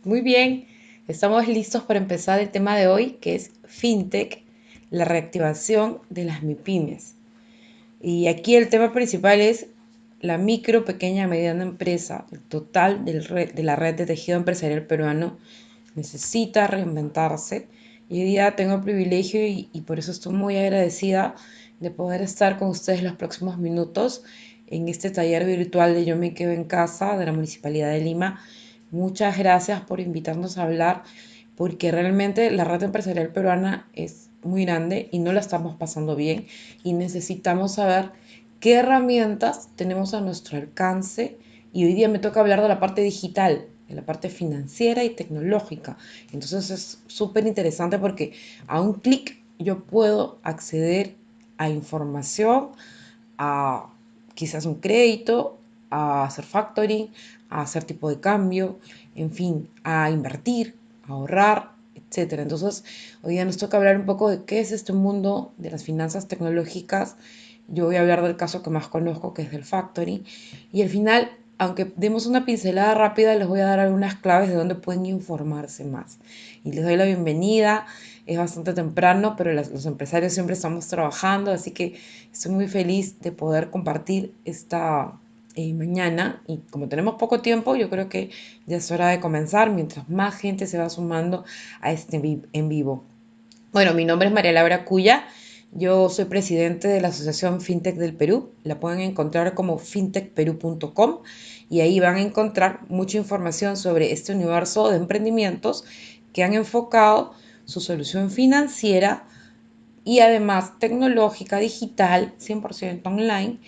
Muy bien, estamos listos para empezar el tema de hoy, que es FinTech, la reactivación de las MIPYMES. Y aquí el tema principal es la micro, pequeña, mediana empresa. El total de la red de tejido empresarial peruano necesita reinventarse. Y hoy día tengo el privilegio y por eso estoy muy agradecida de poder estar con ustedes los próximos minutos en este taller virtual de Yo me quedo en casa de la Municipalidad de Lima. Muchas gracias por invitarnos a hablar, porque realmente la red empresarial peruana es muy grande y no la estamos pasando bien y necesitamos saber qué herramientas tenemos a nuestro alcance. Y hoy día me toca hablar de la parte digital, de la parte financiera y tecnológica. Entonces es súper interesante porque a un clic yo puedo acceder a información, a quizás un crédito, a hacer factoring, a hacer tipo de cambio, en fin, a invertir, a ahorrar, etcétera. Entonces, hoy día nos toca hablar un poco de qué es este mundo de las finanzas tecnológicas. Yo voy a hablar del caso que más conozco, que es del factoring. Y al final, aunque demos una pincelada rápida, les voy a dar algunas claves de dónde pueden informarse más. Y les doy la bienvenida. Es bastante temprano, pero los empresarios siempre estamos trabajando, así que estoy muy feliz de poder compartir esta mañana. Y como tenemos poco tiempo, yo creo que ya es hora de comenzar, mientras más gente se va sumando a este en vivo. Bueno, mi nombre es María Laura Cuya. Yo soy presidente de la Asociación FinTech del Perú. La pueden encontrar como fintechperú.com y ahí van a encontrar mucha información sobre este universo de emprendimientos que han enfocado su solución financiera y además tecnológica, digital, 100% online.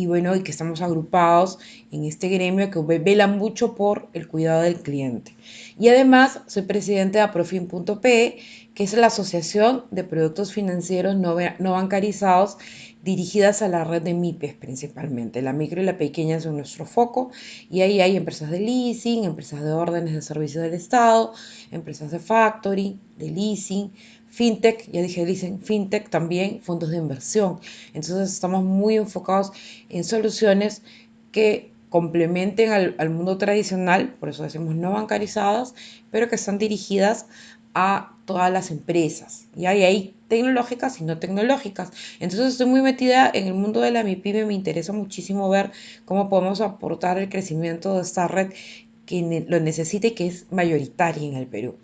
Bueno, y que estamos agrupados en este gremio que vela mucho por el cuidado del cliente. Y además soy presidente de Aprofin.pe, que es la asociación de productos financieros no bancarizados dirigidas a la red de MIPES principalmente. La micro y la pequeña son nuestro foco y ahí hay empresas de leasing, empresas de órdenes de servicio del Estado, empresas de factory, de leasing, fintech, ya dije leasing, fintech también, fondos de inversión. Entonces estamos muy enfocados en soluciones que complementen al mundo tradicional, por eso decimos no bancarizadas, pero que están dirigidas a todas las empresas. Y hay tecnológicas y no tecnológicas. Entonces estoy muy metida en el mundo de la MIPYME, me interesa muchísimo ver cómo podemos aportar el crecimiento de esta red que lo necesita y que es mayoritaria en el Perú.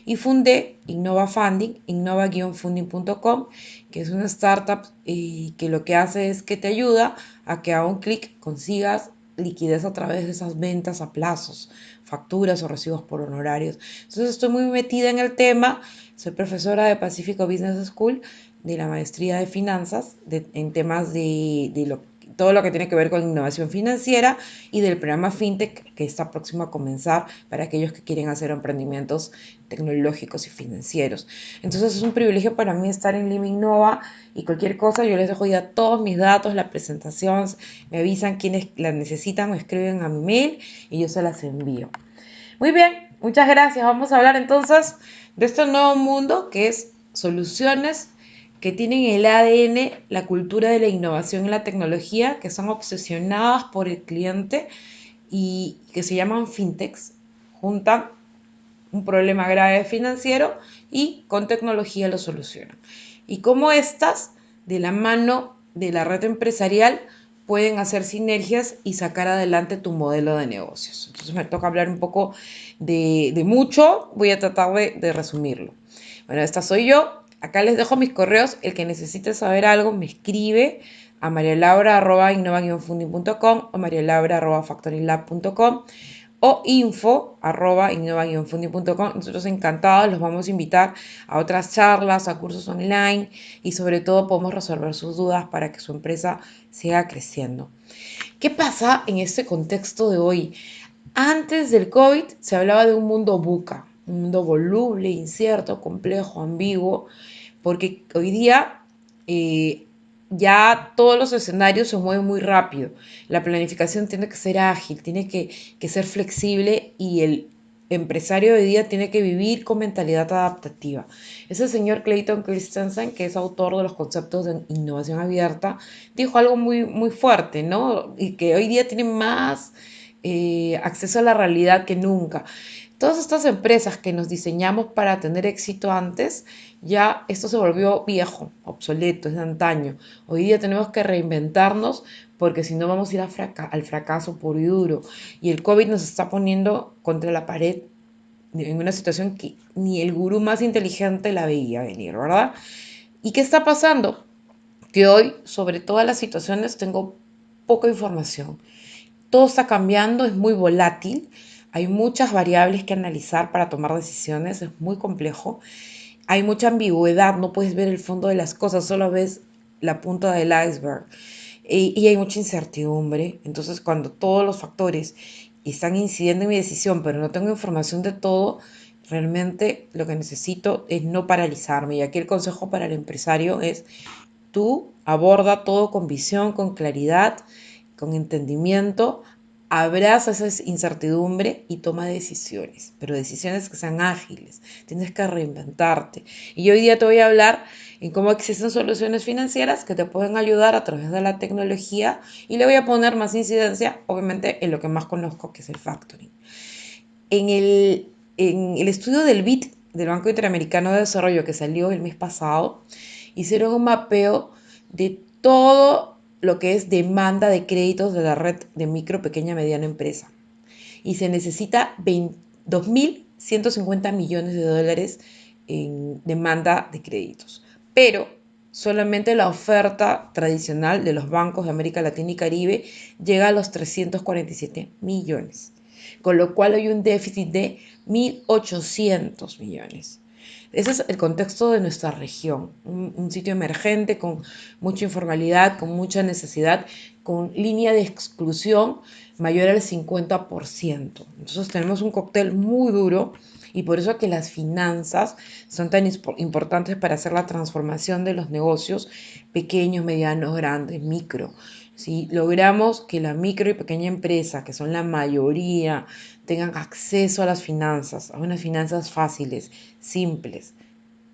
Y fundé Innova Funding, innova-funding.com, que es una startup que lo que hace es que te ayuda a que a un clic consigas liquidez a través de esas ventas a plazos, facturas o recibos por honorarios. Entonces estoy muy metida en el tema, soy profesora de Pacifico Business School, de la maestría de finanzas, en temas todo lo que tiene que ver con innovación financiera y del programa FinTech que está próximo a comenzar para aquellos que quieren hacer emprendimientos tecnológicos y financieros. Entonces es un privilegio para mí estar en Lima Innova y cualquier cosa yo les dejo ya todos mis datos, la presentación, me avisan quienes la necesitan o escriben a mi mail y yo se las envío. Muy bien, muchas gracias. Vamos a hablar entonces de este nuevo mundo que es soluciones que tienen el ADN, la cultura de la innovación y la tecnología, que son obsesionadas por el cliente y que se llaman fintechs, juntan un problema grave financiero y con tecnología lo solucionan. Y cómo estas, de la mano de la red empresarial, pueden hacer sinergias y sacar adelante tu modelo de negocios. Entonces me toca hablar un poco de mucho, voy a tratar de resumirlo. Bueno, esta soy yo. Acá les dejo mis correos. El que necesite saber algo me escribe a marialaura@innova-funding.com o marialaura@factoringlab.com o info@innova-funding.com. Nosotros encantados los vamos a invitar a otras charlas, a cursos online y sobre todo podemos resolver sus dudas para que su empresa siga creciendo. ¿Qué pasa en este contexto de hoy? Antes del COVID se hablaba de un mundo VUCA, un mundo voluble, incierto, complejo, ambiguo, porque hoy día ya todos los escenarios se mueven muy rápido. La planificación tiene que ser ágil, tiene que ser flexible y el empresario de hoy día tiene que vivir con mentalidad adaptativa. Ese señor Clayton Christensen, que es autor de los conceptos de innovación abierta, dijo algo muy, muy fuerte, ¿no? Y que hoy día tiene más acceso a la realidad que nunca. Todas estas empresas que nos diseñamos para tener éxito antes, ya esto se volvió viejo, obsoleto, es de antaño. Hoy día tenemos que reinventarnos porque si no vamos a ir al fracaso puro y duro. Y el COVID nos está poniendo contra la pared en una situación que ni el gurú más inteligente la veía venir, ¿verdad? ¿Y qué está pasando? Que hoy, sobre todas las situaciones, tengo poca información. Todo está cambiando, es muy volátil, hay muchas variables que analizar para tomar decisiones, es muy complejo, hay mucha ambigüedad, no puedes ver el fondo de las cosas, solo ves la punta del iceberg y hay mucha incertidumbre. Entonces, cuando todos los factores están incidiendo en mi decisión, pero no tengo información de todo, realmente lo que necesito es no paralizarme. Y aquí el consejo para el empresario es: tú aborda todo con visión, con claridad, con entendimiento, abraza esa incertidumbre y toma decisiones, pero decisiones que sean ágiles. Tienes que reinventarte. Y hoy día te voy a hablar en cómo existen soluciones financieras que te pueden ayudar a través de la tecnología y le voy a poner más incidencia, obviamente, en lo que más conozco, que es el factoring. En el estudio del BID, del Banco Interamericano de Desarrollo, que salió el mes pasado, hicieron un mapeo de todo lo que es demanda de créditos de la red de micro, pequeña, mediana empresa. Y se necesita 2.150 millones de dólares en demanda de créditos. Pero solamente la oferta tradicional de los bancos de América Latina y Caribe llega a los 347 millones, con lo cual hay un déficit de 1.800 millones. Ese es el contexto de nuestra región, un sitio emergente con mucha informalidad, con mucha necesidad, con línea de exclusión mayor al 50%. Entonces tenemos un cóctel muy duro y por eso es que las finanzas son tan importantes para hacer la transformación de los negocios pequeños, medianos, grandes, micro. Si logramos que la micro y pequeña empresa, que son la mayoría, tengan acceso a las finanzas, a unas finanzas fáciles, simples,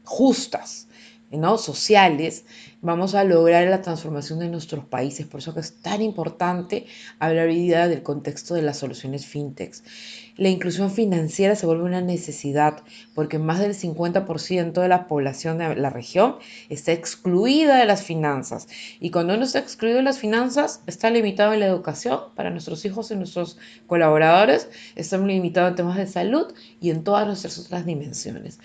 justas, ¿no? Sociales, vamos a lograr la transformación de nuestros países. Por eso que es tan importante hablar hoy día del contexto de las soluciones fintechs. La inclusión financiera se vuelve una necesidad porque más del 50% de la población de la región está excluida de las finanzas. Y cuando uno está excluido de las finanzas, está limitado en la educación para nuestros hijos y nuestros colaboradores, está limitado en temas de salud y en todas nuestras otras dimensiones.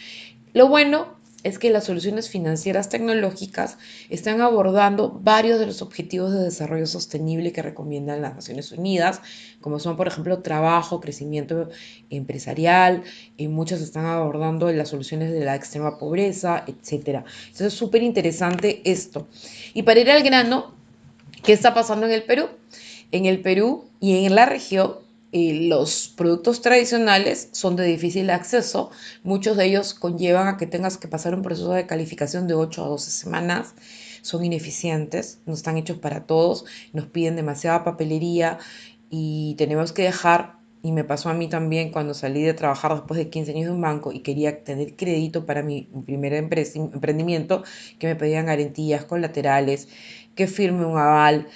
Lo bueno es que las soluciones financieras tecnológicas están abordando varios de los objetivos de desarrollo sostenible que recomiendan las Naciones Unidas, como son, por ejemplo, trabajo, crecimiento empresarial, y muchas están abordando las soluciones de la extrema pobreza, etc. Entonces es súper interesante esto. Y para ir al grano, ¿qué está pasando en el Perú? En el Perú y en la región, los productos tradicionales son de difícil acceso. Muchos de ellos conllevan a que tengas que pasar un proceso de calificación de 8 a 12 semanas. Son ineficientes, no están hechos para todos, nos piden demasiada papelería y tenemos que dejar, y me pasó a mí también cuando salí de trabajar después de 15 años de un banco y quería tener crédito para mi primer emprendimiento, que me pedían garantías colaterales, que firme un aval.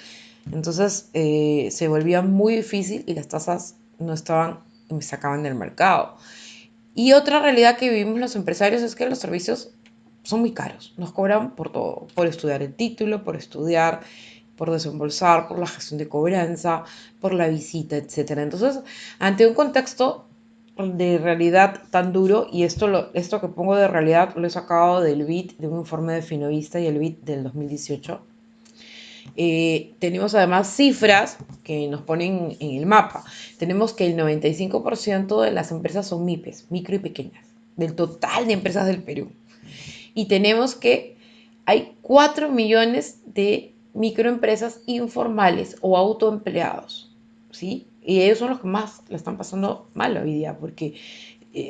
Entonces se volvía muy difícil y las tasas no estaban y me sacaban del mercado. Y otra realidad que vivimos los empresarios es que los servicios son muy caros. Nos cobran por todo, por estudiar el título, por estudiar, por desembolsar, por la gestión de cobranza, por la visita, etcétera. Entonces, ante un contexto de realidad tan duro, y esto que pongo de realidad lo he sacado del BID, de un informe de Finovista y el BID del 2018, tenemos además cifras que nos ponen en el mapa. Tenemos que el 95% de las empresas son MIPES, micro y pequeñas, del total de empresas del Perú. Y tenemos que hay 4 millones de microempresas informales o autoempleados, ¿sí? Y ellos son los que más la están pasando mal hoy día, porque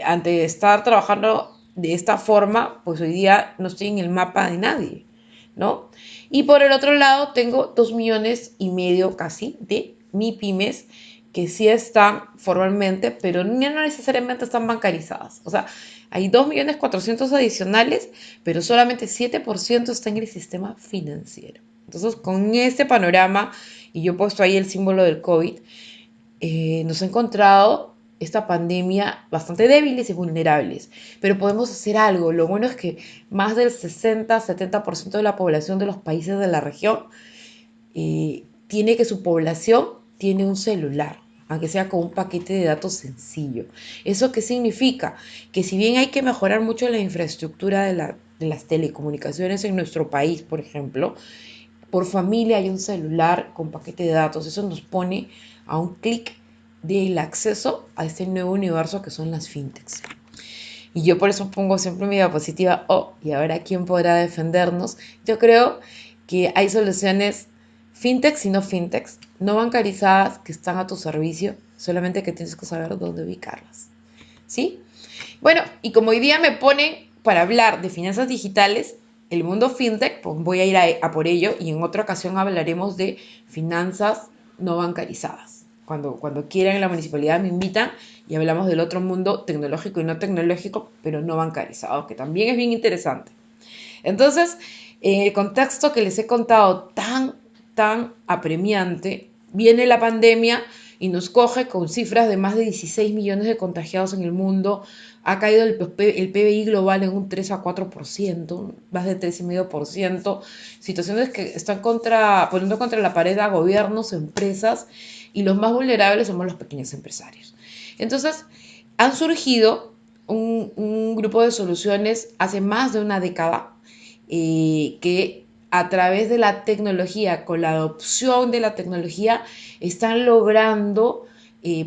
antes de estar trabajando de esta forma, pues hoy día no estoy en el mapa de nadie, ¿no? Y por el otro lado tengo 2,5 millones casi de MIPYMES que sí están formalmente, pero no necesariamente están bancarizadas. O sea, hay 2.400.000 adicionales, pero solamente 7% está en el sistema financiero. Entonces, con este panorama, y yo he puesto ahí el símbolo del COVID, nos ha encontrado esta pandemia bastante débiles y vulnerables, pero podemos hacer algo. Lo bueno es que más del 60-70% de la población de los países de la región tiene que su población tiene un celular, aunque sea con un paquete de datos sencillo. ¿Eso qué significa? Que si bien hay que mejorar mucho la infraestructura de las telecomunicaciones en nuestro país, por ejemplo, por familia hay un celular con paquete de datos. Eso nos pone a un clic del acceso a este nuevo universo que son las fintechs. Y yo por eso pongo siempre mi diapositiva, y ahora quién podrá defendernos. Yo creo que hay soluciones fintechs y no fintechs, no bancarizadas, que están a tu servicio, solamente que tienes que saber dónde ubicarlas. ¿Sí? Bueno, y como hoy día me ponen para hablar de finanzas digitales, el mundo fintech, pues voy a ir a por ello, y en otra ocasión hablaremos de finanzas no bancarizadas. Cuando quieran en la municipalidad me invitan y hablamos del otro mundo tecnológico y no tecnológico, pero no bancarizado, que también es bien interesante. Entonces, el contexto que les he contado tan apremiante, viene la pandemia y nos coge con cifras de más de 16 millones de contagiados en el mundo. Ha caído el PBI global en un 3 a 4%, más de 3,5%. Situaciones que están poniendo contra la pared a gobiernos, empresas, y los más vulnerables somos los pequeños empresarios. Entonces, han surgido un grupo de soluciones hace más de una década que a través de la tecnología, con la adopción de la tecnología, están logrando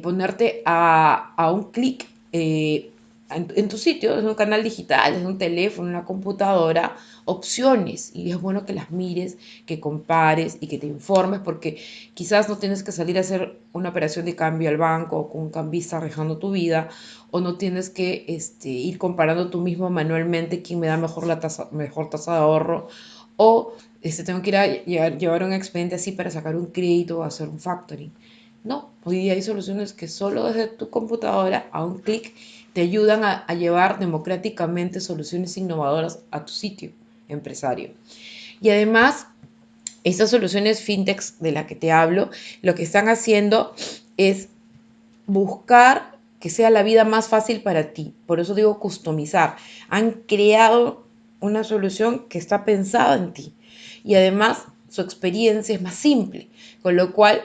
ponerte a un clic en tu sitio, en un canal digital, en un teléfono, en una computadora, opciones. Y es bueno que las mires, que compares y que te informes, porque quizás no tienes que salir a hacer una operación de cambio al banco o con un cambista arriesgando tu vida, o no tienes que ir comparando tú mismo manualmente quién me da mejor tasa de ahorro, o tengo que ir a llevar un expediente así para sacar un crédito o hacer un factoring. No, hoy día hay soluciones que solo desde tu computadora, a un clic, te ayudan a llevar democráticamente soluciones innovadoras a tu sitio empresario. Y además, estas soluciones fintechs de las que te hablo, lo que están haciendo es buscar que sea la vida más fácil para ti. Por eso digo customizar. Han creado una solución que está pensada en ti. Y además su experiencia es más simple, con lo cual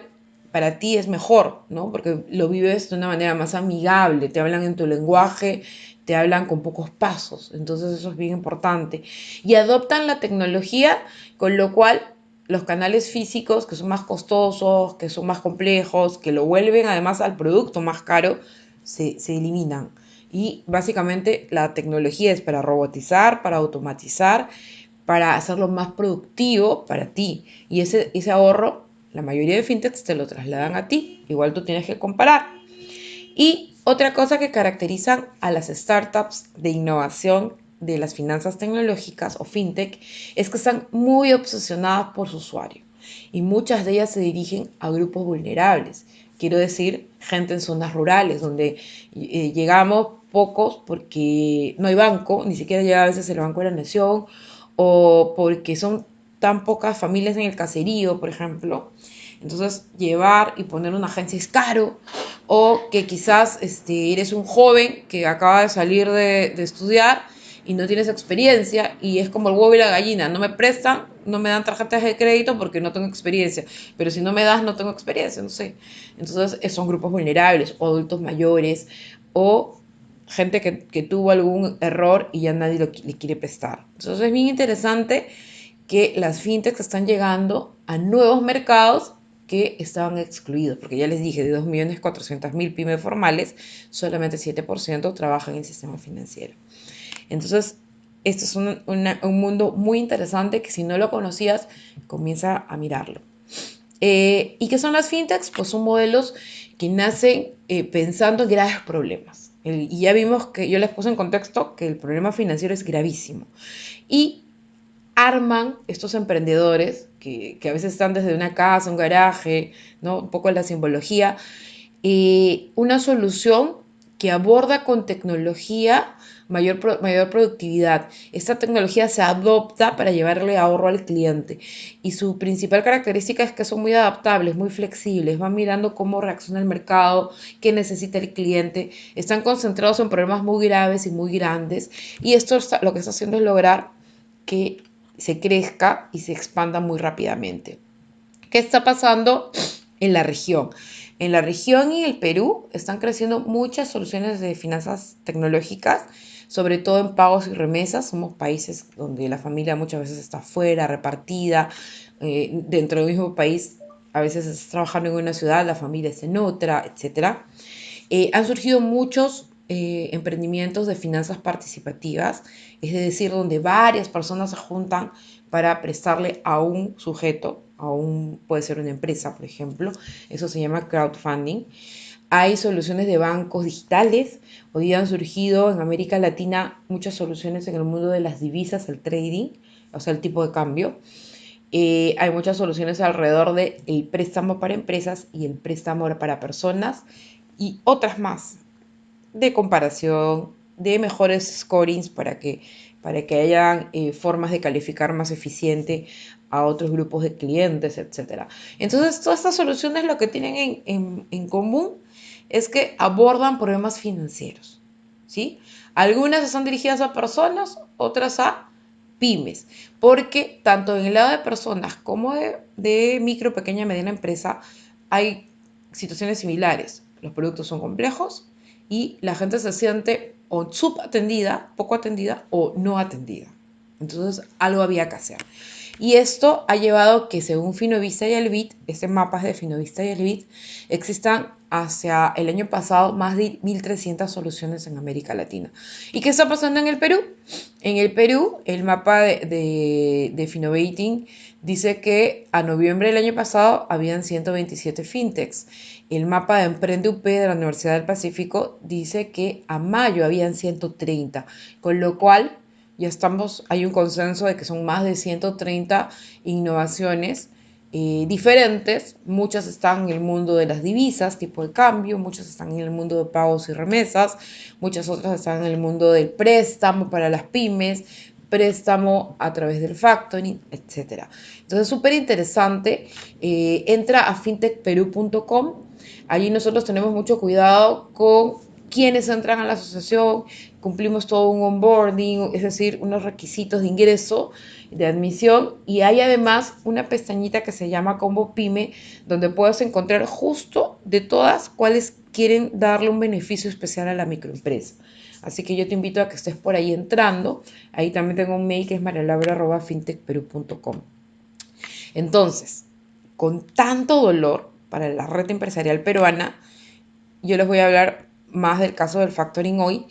para ti es mejor, ¿no? Porque lo vives de una manera más amigable, te hablan en tu lenguaje, te hablan con pocos pasos, entonces eso es bien importante. Y adoptan la tecnología, con lo cual los canales físicos, que son más costosos, que son más complejos, que lo vuelven además al producto más caro, se eliminan. Y básicamente la tecnología es para robotizar, para automatizar, para hacerlo más productivo para ti. Y ese ahorro, la mayoría de fintechs te lo trasladan a ti. Igual tú tienes que comparar. Y otra cosa que caracterizan a las startups de innovación de las finanzas tecnológicas o fintech es que están muy obsesionadas por su usuario, y muchas de ellas se dirigen a grupos vulnerables. Quiero decir, gente en zonas rurales donde llegamos pocos porque no hay banco, ni siquiera llega a veces el Banco de la Nación, o porque son tan pocas familias en el caserío, por ejemplo. Entonces, llevar y poner una agencia es caro, o que quizás eres un joven que acaba de salir de estudiar y no tienes experiencia, y es como el huevo y la gallina: no me prestan, no me dan tarjetas de crédito porque no tengo experiencia, pero si no me das, no tengo experiencia, no sé. Entonces, son grupos vulnerables, o adultos mayores, o gente que tuvo algún error y ya nadie le quiere prestar. Entonces, es bien interesante que las fintechs están llegando a nuevos mercados que estaban excluidos, porque ya les dije, de 2.400.000 pymes formales, solamente 7% trabajan en el sistema financiero. Entonces, esto es un mundo muy interesante que si no lo conocías, comienza a mirarlo. ¿Y qué son las fintechs? Pues son modelos que nacen pensando en graves problemas. Y ya vimos, que yo les puse en contexto que el problema financiero es gravísimo. Y arman estos emprendedores que a veces están desde una casa, un garaje, ¿no? Un poco la simbología, una solución que aborda con tecnología mayor productividad. Esta tecnología se adopta para llevarle ahorro al cliente y su principal característica es que son muy adaptables, muy flexibles, van mirando cómo reacciona el mercado, qué necesita el cliente, están concentrados en problemas muy graves y muy grandes y esto lo que está haciendo es lograr que se crezca y se expanda muy rápidamente. ¿Qué está pasando en la región? En la región y el Perú están creciendo muchas soluciones de finanzas tecnológicas, sobre todo en pagos y remesas. Somos países donde la familia muchas veces está fuera, repartida, dentro del mismo país. A veces estás trabajando en una ciudad, la familia es en otra, etc. Han surgido muchos emprendimientos de finanzas participativas, es decir, donde varias personas se juntan para prestarle a un sujeto, puede ser una empresa, por ejemplo. Eso se llama crowdfunding. Hay soluciones de bancos digitales. Hoy día han surgido en América Latina muchas soluciones en el mundo de las divisas, el trading, o sea, el tipo de cambio. Hay muchas soluciones alrededor del préstamo para empresas y el préstamo para personas y otras más de comparación, de mejores scorings para que haya formas de calificar más eficiente a otros grupos de clientes, etc. Entonces, todas estas soluciones lo que tienen en común es que abordan problemas financieros, ¿sí? Algunas están dirigidas a personas, otras a pymes, porque tanto en el lado de personas como de micro, pequeña, mediana empresa hay situaciones similares. Los productos son complejos y la gente se siente o subatendida, poco atendida o no atendida. Entonces algo había que hacer. Y esto ha llevado que según Finovista y Elbit, este mapa es de Finovista y Elbit, existan hacia el año pasado más de 1.300 soluciones en América Latina. ¿Y qué está pasando en el Perú? En el Perú, el mapa de Finovating dice que a noviembre del año pasado habían 127 fintechs. El mapa de Emprende UP de la Universidad del Pacífico dice que a mayo habían 130, con lo cual ya hay un consenso de que son más de 130 innovaciones diferentes. Muchas están en el mundo de las divisas, tipo de cambio, muchas están en el mundo de pagos y remesas, muchas otras están en el mundo del préstamo para las pymes, préstamo a través del factoring, etc. Entonces, súper interesante. Entra a fintechperú.com. Allí nosotros tenemos mucho cuidado con quienes entran a la asociación, cumplimos todo un onboarding, es decir, unos requisitos de ingreso, de admisión, y hay además una pestañita que se llama Combo Pyme, donde puedes encontrar justo de todas cuáles quieren darle un beneficio especial a la microempresa. Así que yo te invito a que estés por ahí entrando. Ahí también tengo un mail que es marialaura@fintechperú.com. Entonces, con tanto dolor para la red empresarial peruana, yo les voy a hablar más del caso del factoring hoy.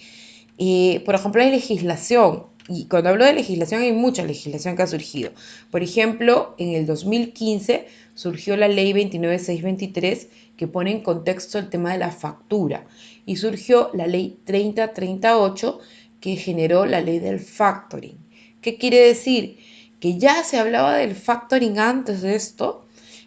Por ejemplo, hay legislación, y cuando hablo de legislación hay mucha legislación que ha surgido. Por ejemplo, en el 2015 surgió la ley 29623 que pone en contexto el tema de la factura, y surgió la ley 3038 que generó la ley del factoring. ¿Qué quiere decir? Que ya se hablaba del factoring antes de esto,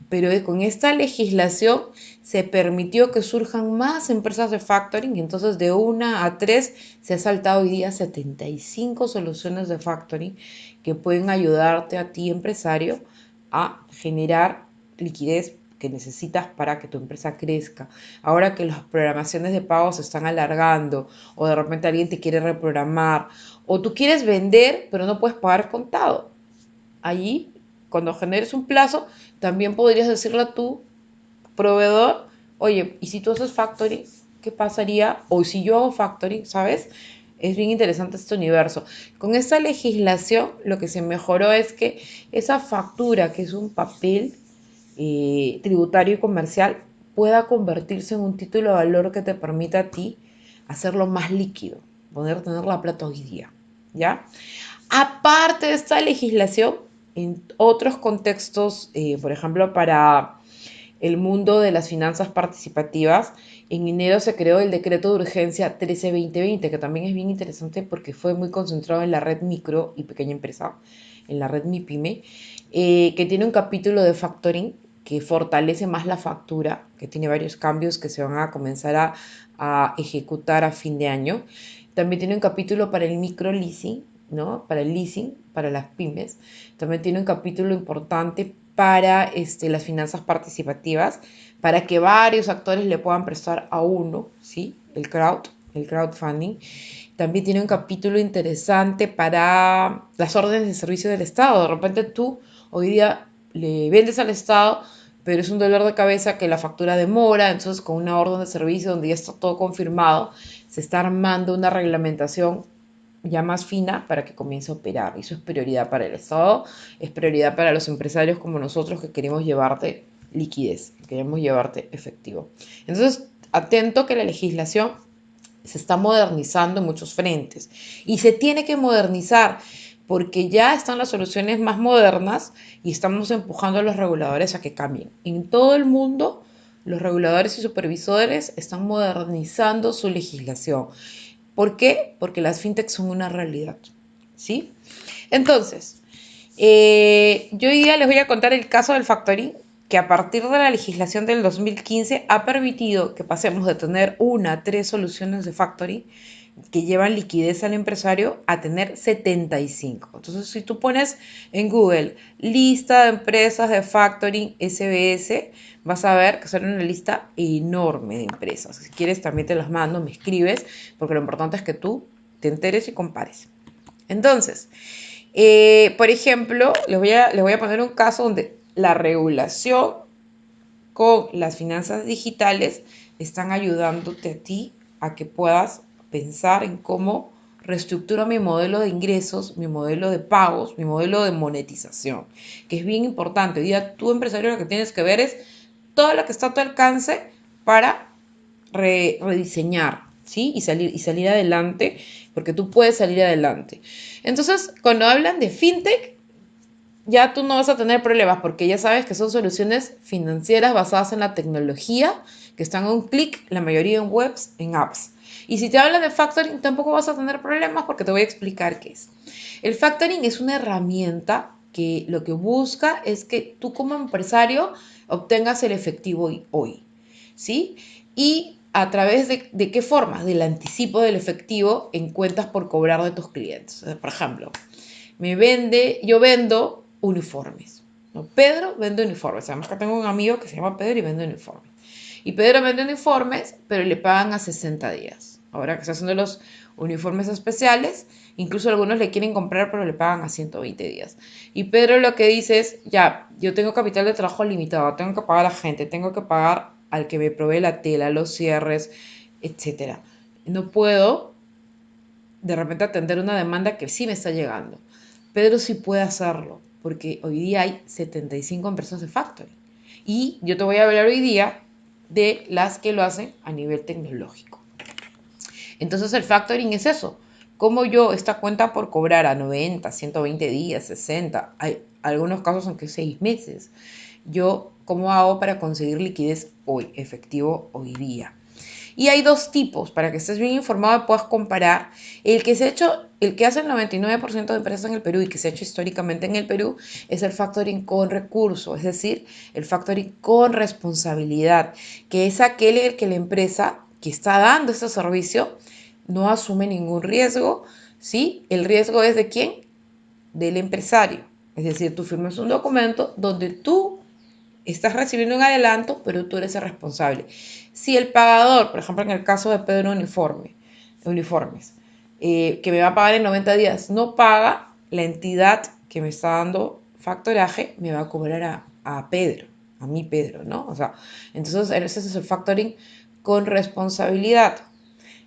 pero con esta legislación se permitió que surjan más empresas de factoring y entonces de 1 a 3 se ha saltado hoy día 75 soluciones de factoring que pueden ayudarte a ti, empresario, a generar liquidez que necesitas para que tu empresa crezca. Ahora que las programaciones de pago se están alargando o de repente alguien te quiere reprogramar o tú quieres vender pero no puedes pagar contado. Allí, cuando generes un plazo, también podrías decirle a tu proveedor, oye, ¿y si tú haces factoring, qué pasaría? O si yo hago factoring, ¿sabes? Es bien interesante este universo. Con esta legislación, lo que se mejoró es que esa factura, que es un papel tributario y comercial, pueda convertirse en un título de valor que te permita a ti hacerlo más líquido, poder tener la plata hoy día, ¿ya? Aparte de esta legislación, en otros contextos, por ejemplo, para el mundo de las finanzas participativas, en enero se creó el decreto de urgencia 13-2020, que también es bien interesante porque fue muy concentrado en la red micro y pequeña empresa, en la red MIPYME, que tiene un capítulo de factoring que fortalece más la factura, que tiene varios cambios que se van a comenzar a ejecutar a fin de año. También tiene un capítulo para el micro leasing, ¿no? Para el leasing, para las pymes. También tiene un capítulo importante para las finanzas participativas, para que varios actores le puedan prestar a uno, ¿sí? El crowdfunding. También tiene un capítulo interesante para las órdenes de servicio del Estado. De repente tú hoy día le vendes al Estado, pero es un dolor de cabeza que la factura demora, entonces con una orden de servicio donde ya está todo confirmado, se está armando una reglamentación ya más fina para que comience a operar. Eso es prioridad para el Estado, es prioridad para los empresarios como nosotros que queremos llevarte liquidez, queremos llevarte efectivo. Entonces, atento que la legislación se está modernizando en muchos frentes y se tiene que modernizar porque ya están las soluciones más modernas y estamos empujando a los reguladores a que cambien. En todo el mundo, los reguladores y supervisores están modernizando su legislación. ¿Por qué? Porque las fintechs son una realidad, ¿sí? Entonces, yo hoy día les voy a contar el caso del factoring, que a partir de la legislación del 2015 ha permitido que pasemos de tener 1 a 3 soluciones de factoring que llevan liquidez al empresario a tener 75. Entonces, si tú pones en Google lista de empresas de factoring SBS, vas a ver que sale una lista enorme de empresas. Si quieres, también te las mando, me escribes, porque lo importante es que tú te enteres y compares. Entonces, por ejemplo, les voy a poner un caso donde la regulación con las finanzas digitales están ayudándote a ti a que puedas pensar en cómo reestructuro mi modelo de ingresos, mi modelo de pagos, mi modelo de monetización, que es bien importante. Hoy día tú, empresario, lo que tienes que ver es todo lo que está a tu alcance para rediseñar, ¿sí? Y salir adelante, porque tú puedes salir adelante. Entonces, cuando hablan de fintech, ya tú no vas a tener problemas porque ya sabes que son soluciones financieras basadas en la tecnología, que están a un clic, la mayoría en webs, en apps. Y si te hablan de factoring, tampoco vas a tener problemas porque te voy a explicar qué es. El factoring es una herramienta que lo que busca es que tú como empresario obtengas el efectivo hoy, ¿sí? Y a través de qué forma, del anticipo del efectivo en cuentas por cobrar de tus clientes. Por ejemplo, yo vendo uniformes, ¿no? Pedro vende uniformes. Además que tengo un amigo que se llama Pedro y vende uniformes. Y Pedro vende uniformes, pero le pagan a 60 días. Ahora que está haciendo los uniformes especiales, incluso algunos le quieren comprar, pero le pagan a 120 días. Y Pedro lo que dice es, ya, yo tengo capital de trabajo limitado, tengo que pagar a la gente, tengo que pagar al que me provee la tela, los cierres, etcétera. No puedo de repente atender una demanda que sí me está llegando. Pedro sí puede hacerlo, porque hoy día hay 75 empresas de factoring. Y yo te voy a hablar hoy día de las que lo hacen a nivel tecnológico. Entonces el factoring es eso. Como yo esta cuenta por cobrar a 90, 120 días, 60, hay algunos casos en que 6 meses. Yo, ¿cómo hago para conseguir liquidez hoy, efectivo hoy día? Y hay dos tipos, para que estés bien informado y puedas comparar. El que hace el 99% de empresas en el Perú y que se ha hecho históricamente en el Perú es el factoring con recurso, es decir, el factoring con responsabilidad, que es aquel en el que la empresa que está dando este servicio no asume ningún riesgo, ¿sí? El riesgo es de quién? Del empresario. Es decir, tú firmas un documento donde tú estás recibiendo un adelanto, pero tú eres el responsable. Si el pagador, por ejemplo, en el caso de Pedro Uniformes, que me va a pagar en 90 días, no paga, la entidad que me está dando factoraje me va a cobrar a Pedro, a mí Pedro, ¿no? O sea, entonces ese es el factoring con responsabilidad.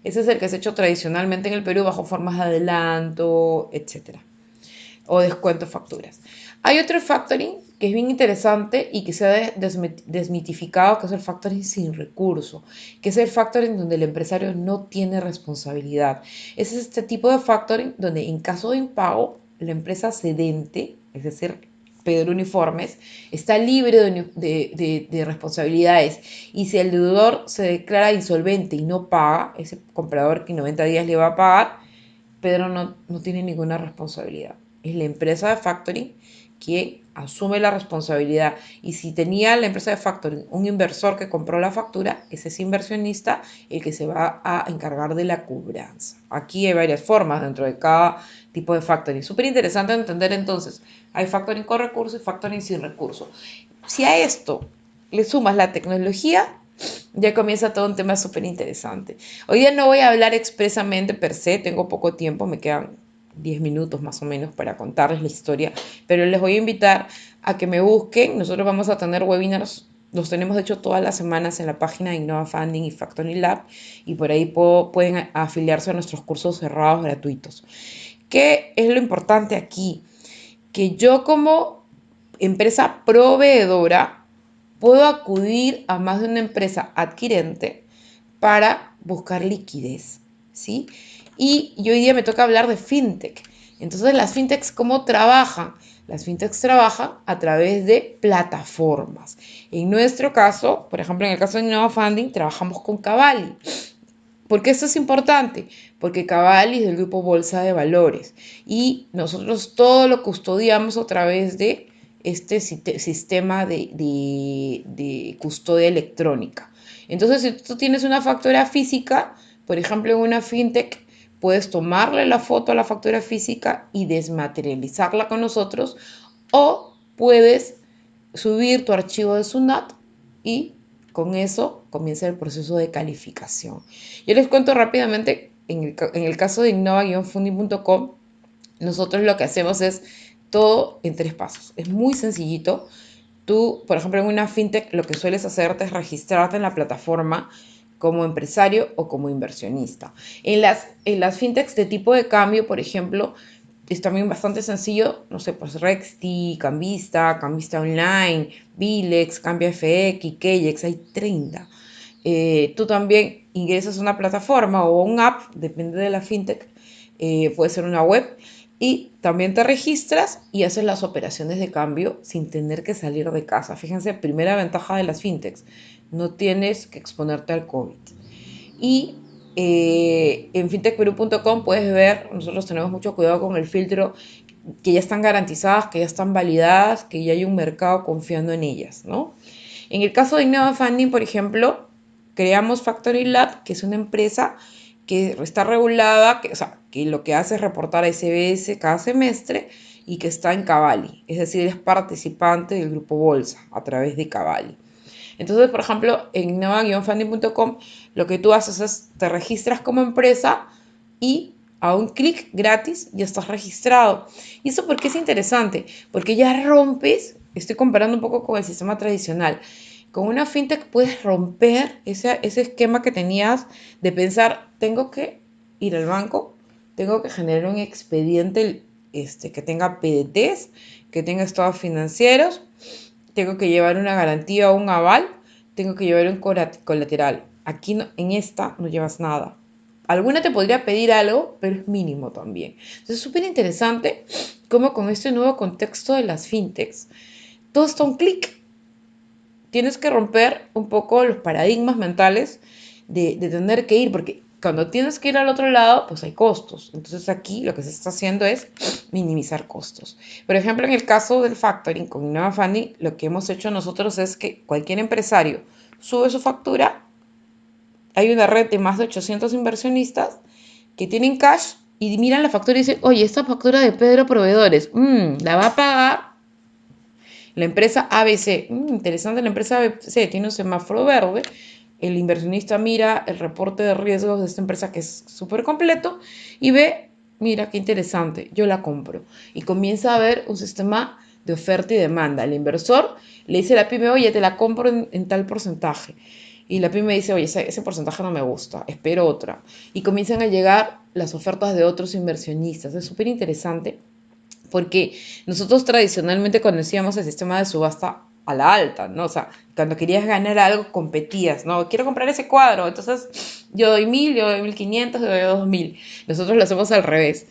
Ese es el que se ha hecho tradicionalmente en el Perú bajo formas de adelanto, etcétera, o descuento facturas. Hay otro factoring que es bien interesante y que se ha desmitificado, que es el factoring sin recurso, que es el factoring donde el empresario no tiene responsabilidad. Es este tipo de factoring donde en caso de impago, la empresa cedente, es decir, Pedro Uniformes, está libre de responsabilidades. Y si el deudor se declara insolvente y no paga, ese comprador que en 90 días le va a pagar, Pedro no tiene ninguna responsabilidad. Es la empresa de factoring quien asume la responsabilidad. Y si tenía la empresa de factoring un inversor que compró la factura, es ese inversionista el que se va a encargar de la cobranza. Aquí hay varias formas dentro de cada tipo de factoring. Súper interesante entender entonces. Hay factoring con recurso y factoring sin recurso. Si a esto le sumas la tecnología, ya comienza todo un tema súper interesante. Hoy día no voy a hablar expresamente per se, tengo poco tiempo, me quedan 10 minutos más o menos para contarles la historia, pero les voy a invitar a que me busquen. Nosotros vamos a tener webinars, los tenemos de hecho todas las semanas en la página de Innova Funding y Factoring Lab, y por ahí pueden afiliarse a nuestros cursos cerrados gratuitos. ¿Qué es lo importante aquí? Que yo como empresa proveedora puedo acudir a más de una empresa adquirente para buscar liquidez, ¿sí? Y hoy día me toca hablar de fintech. Entonces, las fintechs, ¿cómo trabajan? Las fintechs trabajan a través de plataformas. En nuestro caso, por ejemplo, en el caso de Innova Funding, trabajamos con Cavalli. ¿Por qué esto es importante? Porque Cavalli es del grupo Bolsa de Valores y nosotros todo lo custodiamos a través de este sistema de custodia electrónica. Entonces, si tú tienes una factura física, por ejemplo, en una fintech, puedes tomarle la foto a la factura física y desmaterializarla con nosotros, o puedes subir tu archivo de SUNAT y con eso comienza el proceso de calificación. Yo les cuento rápidamente, en el caso de innova-funding.com, nosotros lo que hacemos es todo en 3 pasos. Es muy sencillito. Tú, por ejemplo, en una fintech, lo que sueles hacerte es registrarte en la plataforma como empresario o como inversionista. En las fintechs de tipo de cambio, por ejemplo, es también bastante sencillo, no sé, pues Rexti, Cambista, Cambista Online, Bilex, Cambia FX, Keyex, hay 30. Tú también ingresas a una plataforma o un app, depende de la fintech, puede ser una web, y también te registras y haces las operaciones de cambio sin tener que salir de casa. Fíjense, primera ventaja de las fintechs, no tienes que exponerte al COVID. Y en fintechperú.com puedes ver, nosotros tenemos mucho cuidado con el filtro, que ya están garantizadas, que ya están validadas, que ya hay un mercado confiando en ellas, ¿no? En el caso de Innova Funding, por ejemplo, creamos Factory Lab, que es una empresa que está regulada, que lo que hace es reportar a SBS cada semestre y que está en Cavalli, es decir, es participante del grupo Bolsa a través de Cavalli. Entonces, por ejemplo, en innova-funding.com lo que tú haces es te registras como empresa y a un clic gratis ya estás registrado. ¿Y eso por qué es interesante? Porque ya rompes, estoy comparando un poco con el sistema tradicional. Con una fintech puedes romper ese esquema que tenías de pensar, tengo que ir al banco, tengo que generar un expediente que tenga PDTs, que tenga estados financieros, tengo que llevar una garantía o un aval, tengo que llevar un colateral. Aquí en esta no llevas nada. Alguna te podría pedir algo, pero es mínimo también. Entonces es súper interesante cómo con este nuevo contexto de las fintechs, todo está a un clic. Tienes que romper un poco los paradigmas mentales de tener que ir, porque cuando tienes que ir al otro lado, pues hay costos. Entonces aquí lo que se está haciendo es minimizar costos. Por ejemplo, en el caso del factoring con Innova Funding, lo que hemos hecho nosotros es que cualquier empresario sube su factura. Hay una red de más de 800 inversionistas que tienen cash y miran la factura y dicen, oye, esta factura de Pedro Proveedores, la va a pagar la empresa ABC. Interesante, la empresa ABC tiene un semáforo verde. El inversionista mira el reporte de riesgos de esta empresa, que es súper completo, y ve, mira qué interesante, yo la compro. Y comienza a ver un sistema de oferta y demanda. El inversor le dice a la pyme, oye, te la compro en tal porcentaje. Y la pyme dice, oye, ese porcentaje no me gusta, espero otra. Y comienzan a llegar las ofertas de otros inversionistas. Es súper interesante porque nosotros tradicionalmente conocíamos el sistema de subasta a la alta, ¿no? O sea, cuando querías ganar algo, competías, ¿no? Quiero comprar ese cuadro, entonces yo doy 1.000, yo doy 1.500, yo doy 2.000. Nosotros lo hacemos al revés.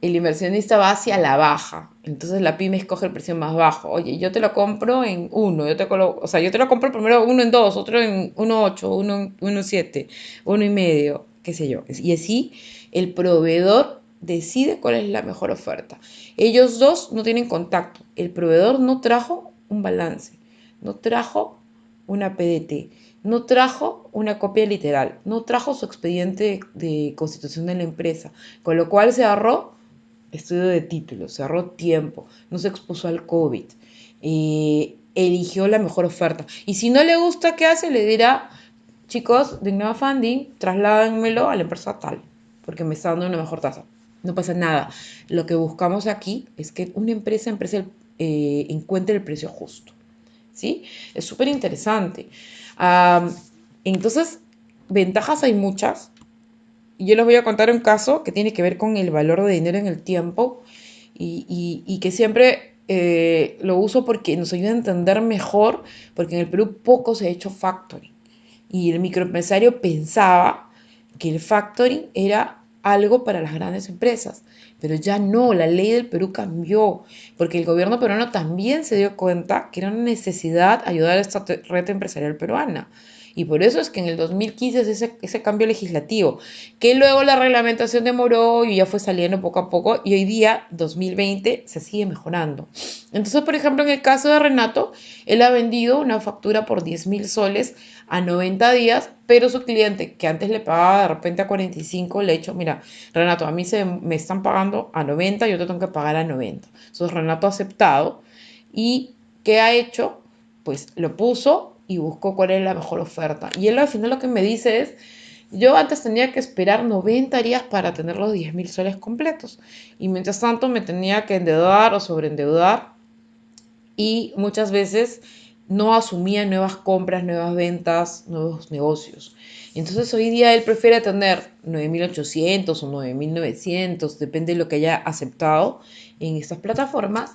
El inversionista va hacia la baja, entonces la pyme escoge el precio más bajo. Oye, yo te lo compro en 1, yo te lo compro primero uno en 2, otro en 1.8, uno en 1.7, 1.5, qué sé yo. Y así el proveedor decide cuál es la mejor oferta. Ellos dos no tienen contacto. El proveedor no trajo un balance, no trajo una PDT, no trajo una copia literal, no trajo su expediente de constitución de la empresa, con lo cual se ahorró estudio de títulos, se ahorró tiempo, no se expuso al COVID, eligió la mejor oferta. Y si no le gusta, ¿qué hace? Le dirá, chicos, de Innova Funding, trasládenmelo a la empresa tal, porque me está dando una mejor tasa. No pasa nada. Lo que buscamos aquí es que una empresa encuentre el precio justo. ¿Sí? Es súper interesante. Entonces, ventajas hay muchas. Y yo les voy a contar un caso que tiene que ver con el valor de dinero en el tiempo y que siempre lo uso porque nos ayuda a entender mejor, porque en el Perú poco se ha hecho factoring. Y el microempresario pensaba que el factoring era algo para las grandes empresas, pero ya no, la ley del Perú cambió, porque el gobierno peruano también se dio cuenta que era una necesidad ayudar a esta red empresarial peruana. Y por eso es que en el 2015 es ese cambio legislativo, que luego la reglamentación demoró y ya fue saliendo poco a poco, y hoy día, 2020, se sigue mejorando. Entonces, por ejemplo, en el caso de Renato, él ha vendido una factura por 10.000 soles a 90 días, pero su cliente, que antes le pagaba de repente a 45, le ha dicho, mira, Renato, a mí me están pagando a 90, yo te tengo que pagar a 90. Entonces Renato ha aceptado y ¿qué ha hecho? Pues lo puso y buscó cuál era la mejor oferta. Y él al final lo que me dice es, yo antes tenía que esperar 90 días para tener los 10.000 soles completos. Y mientras tanto me tenía que endeudar o sobreendeudar y muchas veces no asumía nuevas compras, nuevas ventas, nuevos negocios. Entonces hoy día él prefiere tener 9.800 o 9.900, depende de lo que haya aceptado en estas plataformas.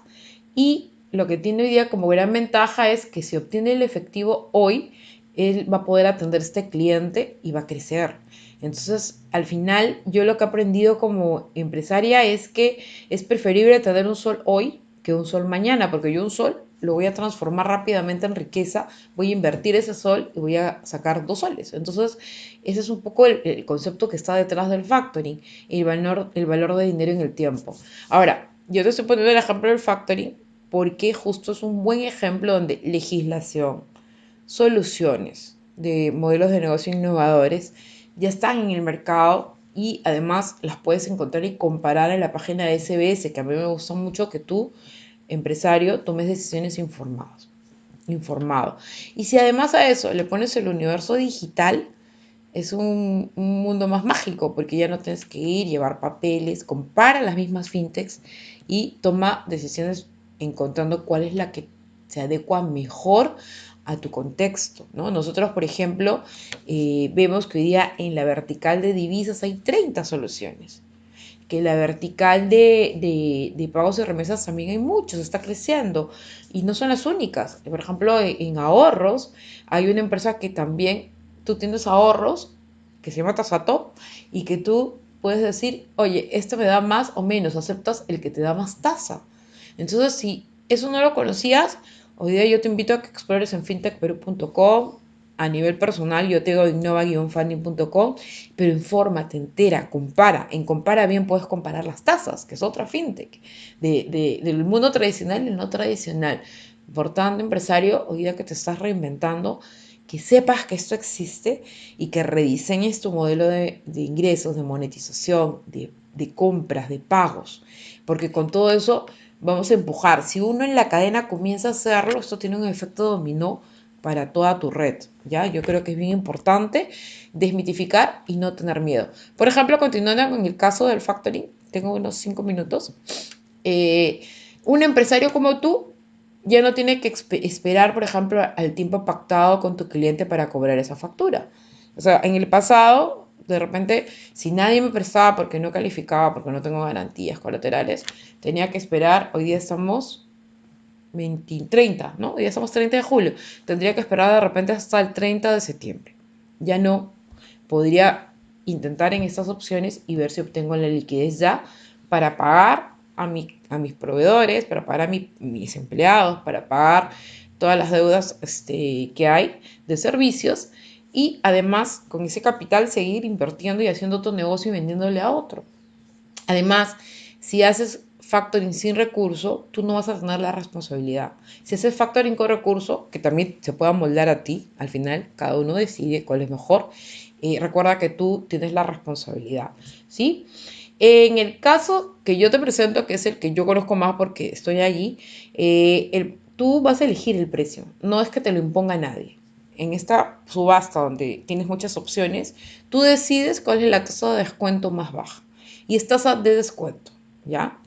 Y lo que tiene hoy día como gran ventaja es que si obtiene el efectivo hoy, él va a poder atender a este cliente y va a crecer. Entonces, al final, yo lo que he aprendido como empresaria es que es preferible tener un sol hoy que un sol mañana, porque yo un sol lo voy a transformar rápidamente en riqueza, voy a invertir ese sol y voy a sacar 2 soles. Entonces, ese es un poco el concepto que está detrás del factoring, el valor de dinero en el tiempo. Ahora, yo te estoy poniendo el ejemplo del factoring porque justo es un buen ejemplo donde legislación, soluciones de modelos de negocio innovadores ya están en el mercado y además las puedes encontrar y comparar en la página de SBS, que a mí me gusta mucho que tú, empresario, tomes decisiones informado. Y si además a eso le pones el universo digital, es un mundo más mágico porque ya no tienes que ir, llevar papeles, compara las mismas fintechs y toma decisiones encontrando cuál es la que se adecua mejor a tu contexto, ¿no? Nosotros, por ejemplo, vemos que hoy día en la vertical de divisas hay 30 soluciones, que la vertical de pagos y remesas también hay muchos, está creciendo y no son las únicas. Por ejemplo, en ahorros hay una empresa que también tú tienes ahorros que se llama Tasato y que tú puedes decir, oye, esto me da más o menos, aceptas el que te da más tasa. Entonces, si eso no lo conocías, hoy día yo te invito a que explores en fintechperú.com. A nivel personal, yo te digo innova-funding.com, pero infórmate, entera, compara. En Compara Bien puedes comparar las tasas, que es otra fintech, del mundo tradicional y el no tradicional. Por tanto, empresario, hoy día que te estás reinventando, que sepas que esto existe y que rediseñes tu modelo de ingresos, de monetización, de compras, de pagos, porque con todo eso vamos a empujar. Si uno en la cadena comienza a hacerlo, esto tiene un efecto dominó para toda tu red, ¿ya? Yo creo que es bien importante desmitificar y no tener miedo. Por ejemplo, continuando con el caso del factoring, tengo unos 5 minutos. Eh, un empresario como tú ya no tiene que esperar, por ejemplo, al tiempo pactado con tu cliente para cobrar esa factura. O sea, en el pasado, de repente, si nadie me prestaba porque no calificaba, porque no tengo garantías colaterales, tenía que esperar. Hoy día estamos 30, ¿no? Hoy día estamos 30 de julio. Tendría que esperar de repente hasta el 30 de septiembre. Ya no. Podría intentar en estas opciones y ver si obtengo la liquidez ya para pagar a mis proveedores, para pagar a mis empleados, para pagar todas las deudas que hay de servicios y además con ese capital seguir invirtiendo y haciendo otro negocio y vendiéndole a otro. Además, si haces factoring sin recurso, tú no vas a tener la responsabilidad. Si haces factoring con recurso, que también se pueda moldar a ti, al final cada uno decide cuál es mejor, recuerda que tú tienes la responsabilidad, ¿sí? En el caso que yo te presento, que es el que yo conozco más porque estoy allí, tú vas a elegir el precio, no es que te lo imponga nadie. En esta subasta donde tienes muchas opciones, tú decides cuál es la tasa de descuento más baja y es tasa de descuento, ¿ya?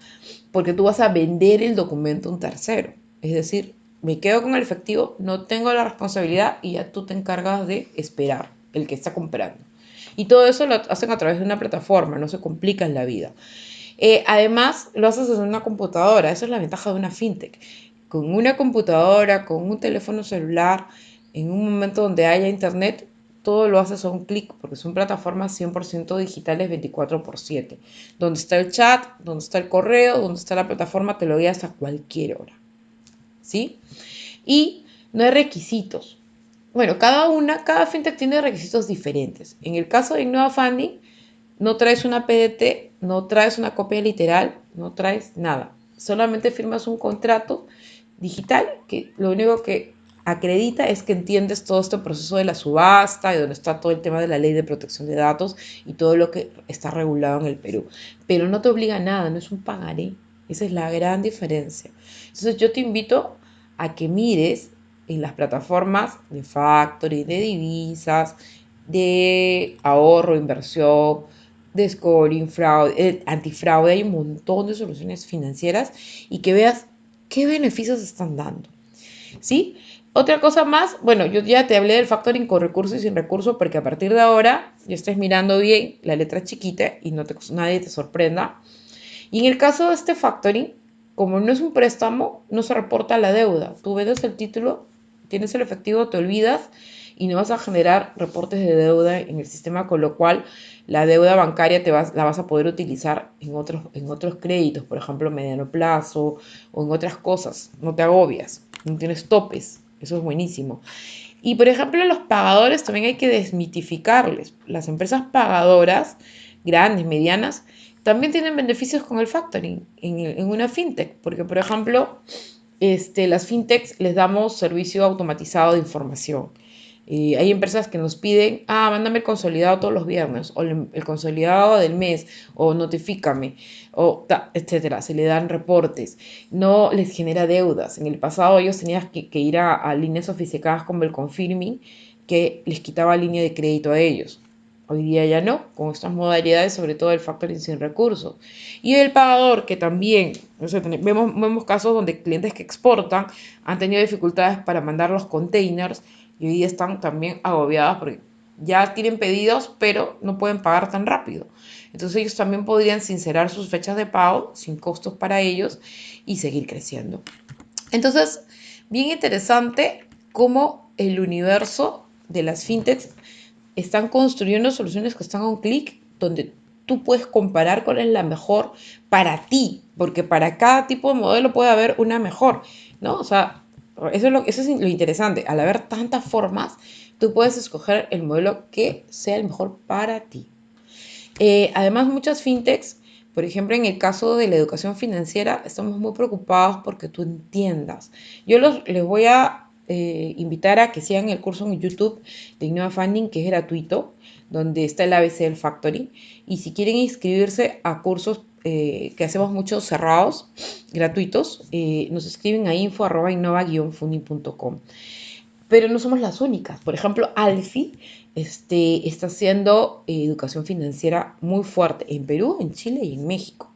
Porque tú vas a vender el documento a un tercero. Es decir, me quedo con el efectivo, no tengo la responsabilidad y ya tú te encargas de esperar el que está comprando. Y todo eso lo hacen a través de una plataforma, no se complican la vida. Además, lo haces en una computadora, esa es la ventaja de una fintech. Con una computadora, con un teléfono celular, en un momento donde haya internet, todo lo haces a un clic, porque son plataformas 100% digitales 24/7. Donde está el chat, donde está el correo, donde está la plataforma, te lo guías a cualquier hora. ¿Sí? Y no hay requisitos. Bueno, cada fintech tiene requisitos diferentes. En el caso de Innova Funding, no traes una PDT, no traes una copia literal, no traes nada. Solamente firmas un contrato digital que lo único que acredita es que entiendes todo este proceso de la subasta y donde está todo el tema de la ley de protección de datos y todo lo que está regulado en el Perú. Pero no te obliga a nada, no es un pagaré. Esa es la gran diferencia. Entonces yo te invito a que mires en las plataformas de factory, de divisas, de ahorro, inversión, de scoring, fraude, antifraude, hay un montón de soluciones financieras y que veas qué beneficios están dando. ¿Sí? Otra cosa más, bueno, yo ya te hablé del factoring con recursos y sin recursos porque a partir de ahora ya estés mirando bien la letra chiquita y nadie te sorprenda. Y en el caso de este factoring, como no es un préstamo, no se reporta la deuda. Tú vendes el título, tienes el efectivo, te olvidas y no vas a generar reportes de deuda en el sistema, con lo cual la deuda bancaria la vas a poder utilizar en otros créditos, por ejemplo, mediano plazo o en otras cosas. No te agobias, no tienes topes. Eso es buenísimo. Y por ejemplo, los pagadores también hay que desmitificarles. Las empresas pagadoras, grandes, medianas, también tienen beneficios con el factoring en una fintech, porque por ejemplo, las fintechs les damos servicio automatizado de información. Hay empresas que nos piden, mándame el consolidado todos los viernes, o el consolidado del mes, o notifícame, etcétera. Se le dan reportes. No les genera deudas. En el pasado ellos tenían que ir a líneas oficializadas como el Confirming, que les quitaba línea de crédito a ellos. Hoy día ya no, con estas modalidades, sobre todo el factoring sin recursos. Y el pagador, que también, o sea, vemos casos donde clientes que exportan han tenido dificultades para mandar los containers y hoy día están también agobiadas porque ya tienen pedidos, pero no pueden pagar tan rápido. Entonces ellos también podrían sincerar sus fechas de pago sin costos para ellos y seguir creciendo. Entonces, bien interesante cómo el universo de las fintechs están construyendo soluciones que están a un clic, donde tú puedes comparar cuál es la mejor para ti, porque para cada tipo de modelo puede haber una mejor, ¿no? O sea, eso es lo interesante. Al haber tantas formas, tú puedes escoger el modelo que sea el mejor para ti. Además, muchas fintechs, por ejemplo, en el caso de la educación financiera, estamos muy preocupados porque tú entiendas. Les voy a invitar a que sigan el curso en YouTube de Innova Funding, que es gratuito, donde está el ABC del Factory. Y si quieren inscribirse a cursos que hacemos muchos cerrados, gratuitos, nos escriben a info@innova-funding.com. Pero no somos las únicas. Por ejemplo, Alfi está haciendo educación financiera muy fuerte en Perú, en Chile y en México.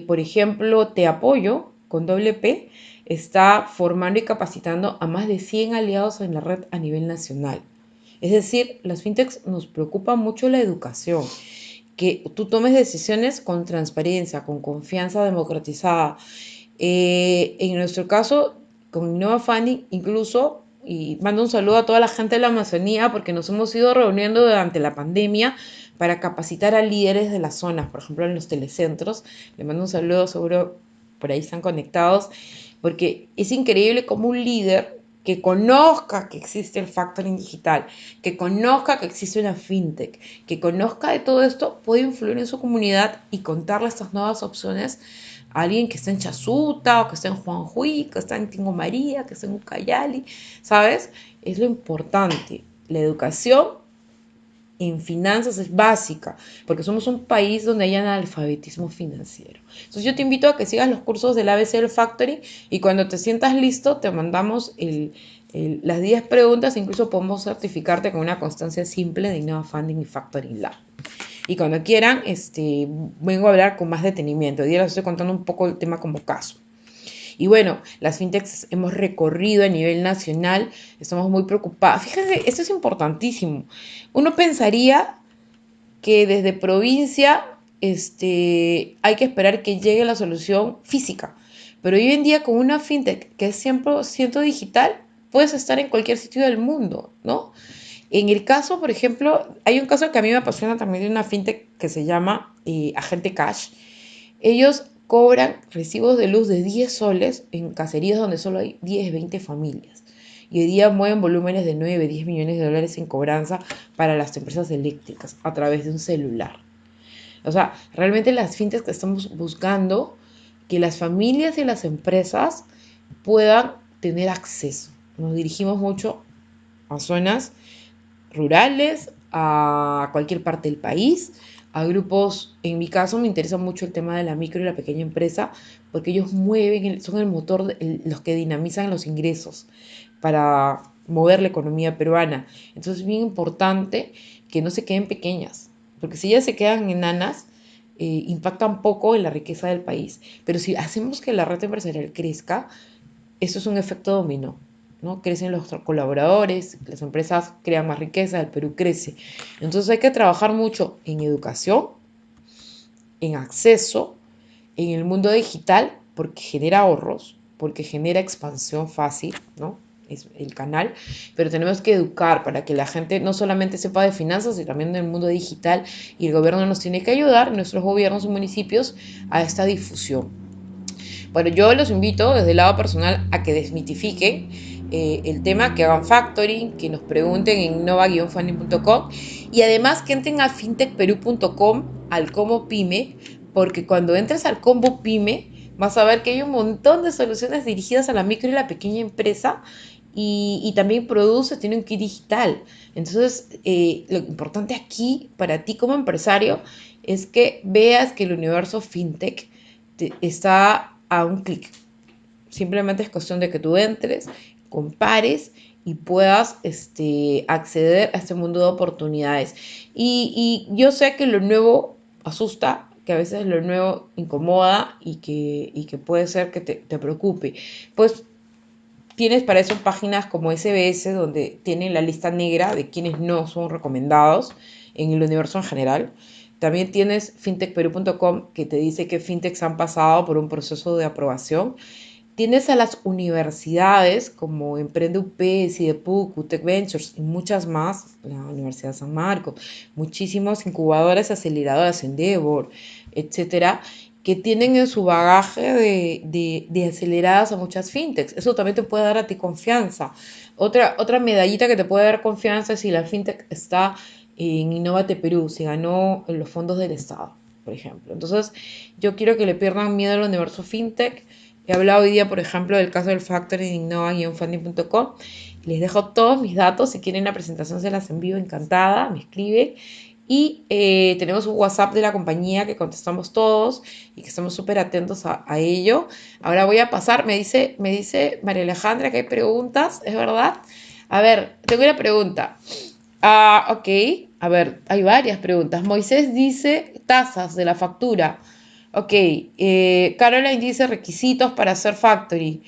Por ejemplo, Te Apoyo, con doble P, está formando y capacitando a más de 100 aliados en la red a nivel nacional. Es decir, las fintechs nos preocupa mucho la educación, que tú tomes decisiones con transparencia, con confianza democratizada. En nuestro caso, con Innova Funding, incluso, y mando un saludo a toda la gente de la Amazonía, porque nos hemos ido reuniendo durante la pandemia para capacitar a líderes de las zonas, por ejemplo, en los telecentros. Le mando un saludo, seguro por ahí están conectados, porque es increíble cómo un líder que conozca que existe el factoring digital, que conozca que existe una fintech, que conozca de todo esto, puede influir en su comunidad y contarle estas nuevas opciones a alguien que está en Chasuta, o que está en Juanjuy, que está en Tingo María, que está en Ucayali, ¿sabes? Es lo importante. La educación en finanzas es básica, porque somos un país donde hay analfabetismo financiero. Entonces yo te invito a que sigas los cursos del ABC del Factory y cuando te sientas listo te mandamos las 10 preguntas, incluso podemos certificarte con una constancia simple de Innova Funding y Factoring Lab. Y cuando quieran, vengo a hablar con más detenimiento. Hoy día les estoy contando un poco el tema como caso. Y bueno, las fintechs hemos recorrido a nivel nacional, estamos muy preocupados. Fíjense, esto es importantísimo. Uno pensaría que desde provincia hay que esperar que llegue la solución física, pero hoy en día con una fintech que es 100% digital, puedes estar en cualquier sitio del mundo, ¿no? En el caso, por ejemplo, hay un caso que a mí me apasiona también de una fintech que se llama Agente Cash. Ellos cobran recibos de luz de 10 soles en caserías donde solo hay 10, 20 familias. Y hoy día mueven volúmenes de 9, 10 millones de dólares en cobranza para las empresas eléctricas a través de un celular. O sea, realmente las fintechs que estamos buscando que las familias y las empresas puedan tener acceso. Nos dirigimos mucho a zonas rurales, a cualquier parte del país, a grupos, en mi caso me interesa mucho el tema de la micro y la pequeña empresa, porque ellos son el motor, los que dinamizan los ingresos para mover la economía peruana. Entonces es bien importante que no se queden pequeñas, porque si ellas se quedan enanas, impactan poco en la riqueza del país. Pero si hacemos que la red empresarial crezca, eso es un efecto dominó. ¿No? Crecen los colaboradores, las empresas crean más riqueza, el Perú crece. Entonces hay que trabajar mucho en educación, en acceso, en el mundo digital, porque genera ahorros, porque genera expansión fácil, ¿no? Es el canal, pero tenemos que educar para que la gente no solamente sepa de finanzas, sino también del mundo digital, y el gobierno nos tiene que ayudar, nuestros gobiernos y municipios, a esta difusión. Bueno, yo los invito desde el lado personal a que desmitifiquen el tema, que hagan factoring, que nos pregunten en nova-funding.com y además que entren a fintechperú.com al combo pyme, porque cuando entres al combo pyme vas a ver que hay un montón de soluciones dirigidas a la micro y la pequeña empresa y también tiene un kit digital. Entonces, lo importante aquí para ti como empresario es que veas que el universo fintech está a un clic. Simplemente es cuestión de que tú entres, compares y puedas acceder a este mundo de oportunidades. Y yo sé que lo nuevo asusta, que a veces lo nuevo incomoda y que puede ser que te preocupe. Pues tienes para eso páginas como SBS donde tienen la lista negra de quienes no son recomendados en el universo en general. También tienes fintechperú.com que te dice que fintechs han pasado por un proceso de aprobación. Tienes a las universidades como Emprende UP, CIDEPUC, UTEC Ventures y muchas más, la Universidad de San Marcos, muchísimas incubadoras, aceleradoras, Endeavor, etcétera, que tienen en su bagaje de aceleradas a muchas fintechs. Eso también te puede dar a ti confianza. Otra medallita que te puede dar confianza es si la fintech está en Innovate Perú, si ganó en los fondos del Estado, por ejemplo. Entonces, yo quiero que le pierdan miedo al universo fintech. He hablado hoy día, por ejemplo, del caso del factoring en innova-funding.com. Les dejo todos mis datos. Si quieren la presentación se las envío encantada. Me escriben. Y tenemos un WhatsApp de la compañía que contestamos todos y que estamos súper atentos a ello. Ahora voy a pasar. Me dice María Alejandra que hay preguntas. ¿Es verdad? A ver, tengo una pregunta. Ok. A ver, hay varias preguntas. Moisés dice tasas de la factura. Ok, Caroline dice requisitos para hacer factory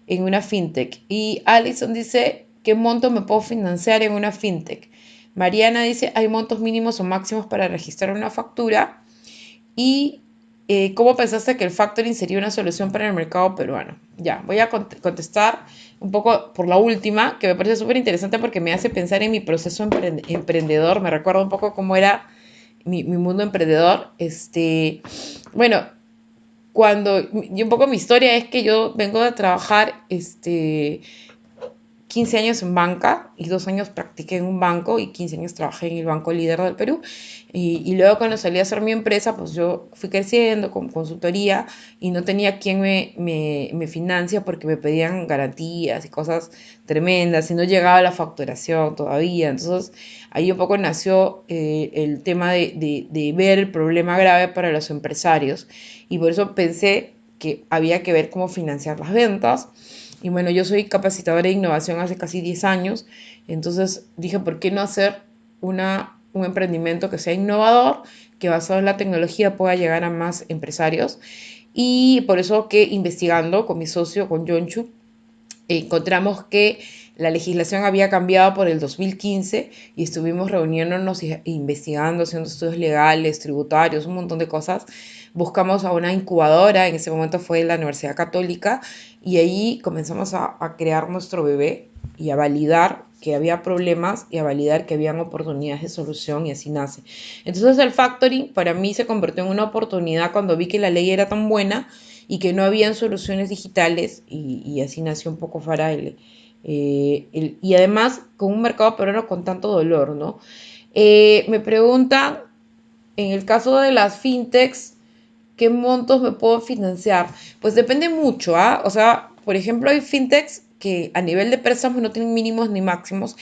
en una fintech. Y Alison dice, ¿qué monto me puedo financiar en una fintech? Mariana dice, hay montos mínimos o máximos para registrar una factura. Y ¿cómo pensaste que el factoring sería una solución para el mercado peruano? Ya, voy a contestar un poco por la última, que me parece súper interesante porque me hace pensar en mi proceso emprendedor. Me recuerda un poco cómo era mi mundo emprendedor. Bueno, y un poco mi historia es que yo vengo de trabajar 15 años en banca y 2 años practiqué en un banco y 15 años trabajé en el banco líder del Perú. Y luego cuando salí a hacer mi empresa, pues yo fui creciendo con consultoría y no tenía quien me financia porque me pedían garantías y cosas tremendas y no llegaba la facturación todavía. Entonces ahí un poco nació el tema de ver el problema grave para los empresarios y por eso pensé que había que ver cómo financiar las ventas. Y bueno, yo soy capacitadora de innovación hace casi 10 años, entonces dije, ¿por qué no hacer un emprendimiento que sea innovador, que basado en la tecnología pueda llegar a más empresarios? Y por eso que investigando con mi socio, con Jonchu, encontramos que la legislación había cambiado por el 2015 y estuvimos reuniéndonos e investigando, haciendo estudios legales, tributarios, un montón de cosas. Buscamos a una incubadora, en ese momento fue la Universidad Católica, y ahí comenzamos a crear nuestro bebé y a validar que había problemas y a validar que habían oportunidades de solución y así nace. Entonces el factoring para mí se convirtió en una oportunidad cuando vi que la ley era tan buena y que no habían soluciones digitales y así nació un poco Faraile. Y además con un mercado peruano con tanto dolor, ¿no? Me preguntan, en el caso de las fintechs, ¿qué montos me puedo financiar? Pues depende mucho, ¿ah? O sea, por ejemplo, hay fintechs que a nivel de préstamos no tienen mínimos ni máximos.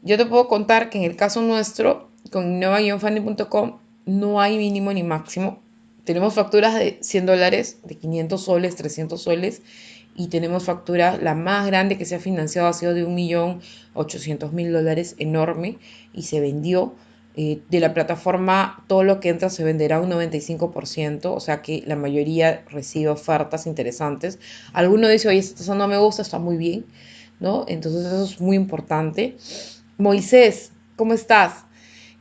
Yo te puedo contar que en el caso nuestro, con innova-funding.com, no hay mínimo ni máximo. Tenemos facturas de $100, de 500 soles, 300 soles, y tenemos factura, la más grande que se ha financiado ha sido de $1.800.000, enorme, y se vendió. De la plataforma, todo lo que entra se venderá un 95%, o sea que la mayoría recibe ofertas interesantes. Alguno dice, oye, esta no me gusta, está muy bien, ¿no? Entonces eso es muy importante. Moisés, ¿cómo estás?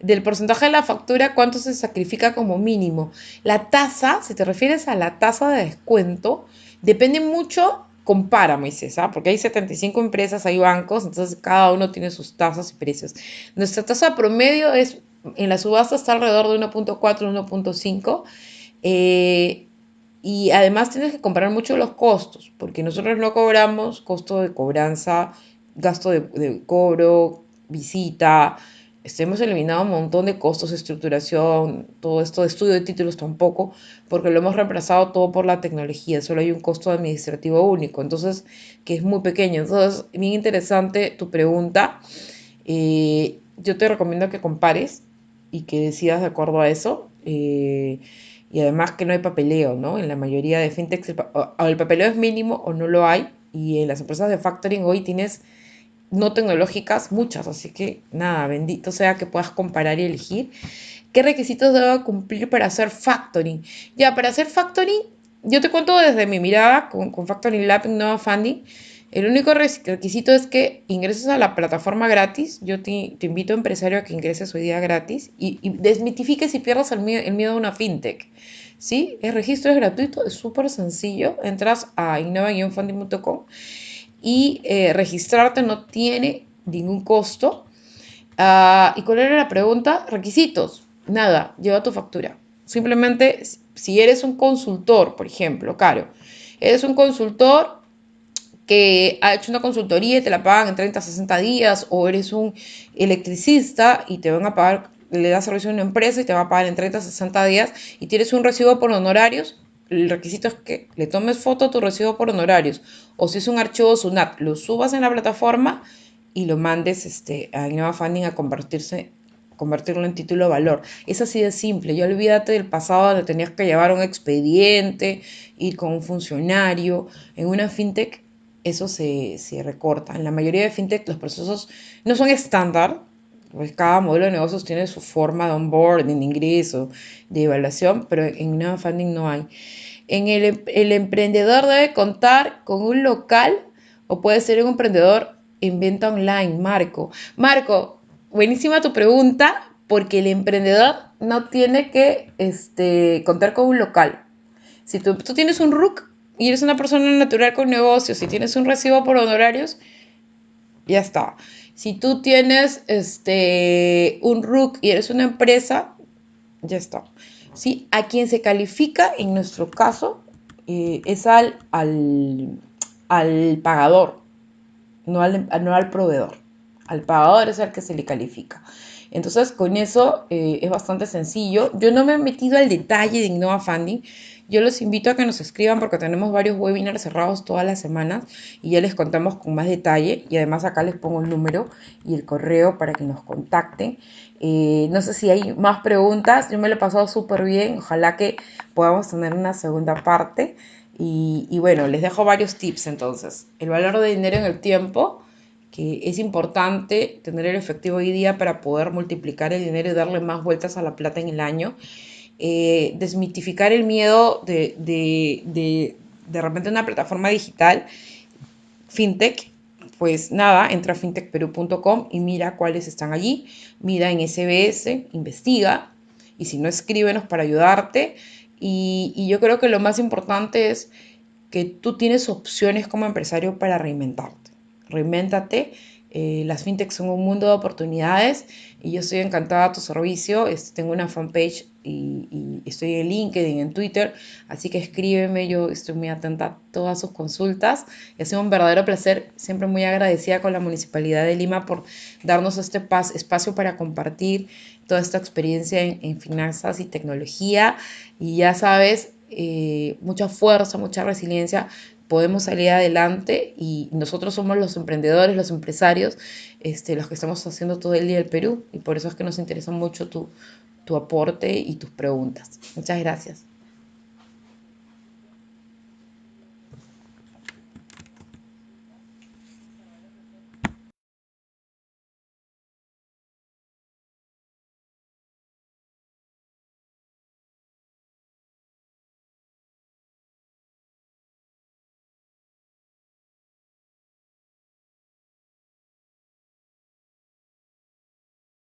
Del porcentaje de la factura, ¿cuánto se sacrifica como mínimo? La tasa, si te refieres a la tasa de descuento, depende mucho, compara, Moisés, ¿ah? Porque hay 75 empresas, hay bancos, entonces cada uno tiene sus tasas y precios. Nuestra tasa promedio es, en la subasta está alrededor de 1.4, 1.5. Eh, y además tienes que comparar mucho los costos, porque nosotros no cobramos costo de cobranza, gasto de cobro, visita. Hemos eliminado un montón de costos, estructuración, todo esto de estudio de títulos tampoco, porque lo hemos reemplazado todo por la tecnología. Solo hay un costo administrativo único, entonces, que es muy pequeño. Entonces, bien interesante tu pregunta. Yo te recomiendo que compares y que decidas de acuerdo a eso. Y además que no hay papeleo, ¿no? En la mayoría de fintechs el papeleo es mínimo o no lo hay. Y en las empresas de factoring hoy tienes no tecnológicas muchas, así que nada, bendito sea que puedas comparar y elegir. ¿Qué requisitos debo cumplir para hacer factoring? Ya, para hacer factoring, yo te cuento desde mi mirada con Factoring Lab en Nova Funding. El único requisito es que ingreses a la plataforma gratis. Yo te invito, empresario, a que ingreses hoy día gratis y desmitifiques y pierdas el miedo a una fintech. ¿Sí? El registro es gratuito, es súper sencillo. Entras a innova-funding.com y registrarte no tiene ningún costo. ¿Y cuál era la pregunta? Requisitos. Nada, lleva tu factura. Simplemente, si eres un consultor, por ejemplo, Caro, eres un consultor que ha hecho una consultoría y te la pagan en 30, 60 días, o eres un electricista y te van a pagar, le das servicio a una empresa y te va a pagar en 30, 60 días y tienes un recibo por honorarios, el requisito es que le tomes foto a tu recibo por honorarios, o si es un archivo SUNAT, lo subas en la plataforma y lo mandes a Innova Funding a convertirlo en título de valor. Es así de simple. Ya olvídate del pasado donde tenías que llevar un expediente, ir con un funcionario. En una fintech eso se recorta. En la mayoría de fintech los procesos no son estándar, pues cada modelo de negocios tiene su forma de onboarding, de ingreso, de evaluación, pero en Innova Funding no hay. El emprendedor debe contar con un local o puede ser un emprendedor en venta online, Marco. Marco, buenísima tu pregunta, porque el emprendedor no tiene que contar con un local. Si tú tienes un RUC y eres una persona natural con negocios, si tienes un recibo por honorarios, ya está. Si tú tienes un RUC y eres una empresa, ya está. ¿Sí? A quien se califica, en nuestro caso, es al pagador. no al proveedor. Al pagador es el que se le califica. Entonces, con eso es bastante sencillo. Yo no me he metido al detalle de Innova Funding. Yo los invito a que nos escriban porque tenemos varios webinars cerrados todas las semanas y ya les contamos con más detalle. Y además acá les pongo el número y el correo para que nos contacten. No sé si hay más preguntas. Yo me lo he pasado súper bien. Ojalá que podamos tener una segunda parte. Y bueno, les dejo varios tips entonces. El valor de dinero en el tiempo, que es importante tener el efectivo hoy día para poder multiplicar el dinero y darle más vueltas a la plata en el año. Desmitificar el miedo de repente una plataforma digital, fintech. Pues nada, entra a fintechperú.com y mira cuáles están allí. Mira en SBS, investiga y si no, escríbenos para ayudarte. Y yo creo que lo más importante es que tú tienes opciones como empresario para reinventarte. Reinvéntate. Las fintechs son un mundo de oportunidades y yo estoy encantada a tu servicio. Tengo una fanpage y estoy en LinkedIn, en Twitter, así que escríbeme, yo estoy muy atenta a todas sus consultas. Y ha sido un verdadero placer, siempre muy agradecida con la Municipalidad de Lima por darnos este espacio para compartir toda esta experiencia en finanzas y tecnología. Y ya sabes, mucha fuerza, mucha resiliencia, podemos salir adelante y nosotros somos los emprendedores, los empresarios, los que estamos haciendo todo el día el Perú y por eso es que nos interesa mucho tu aporte y tus preguntas. Muchas gracias.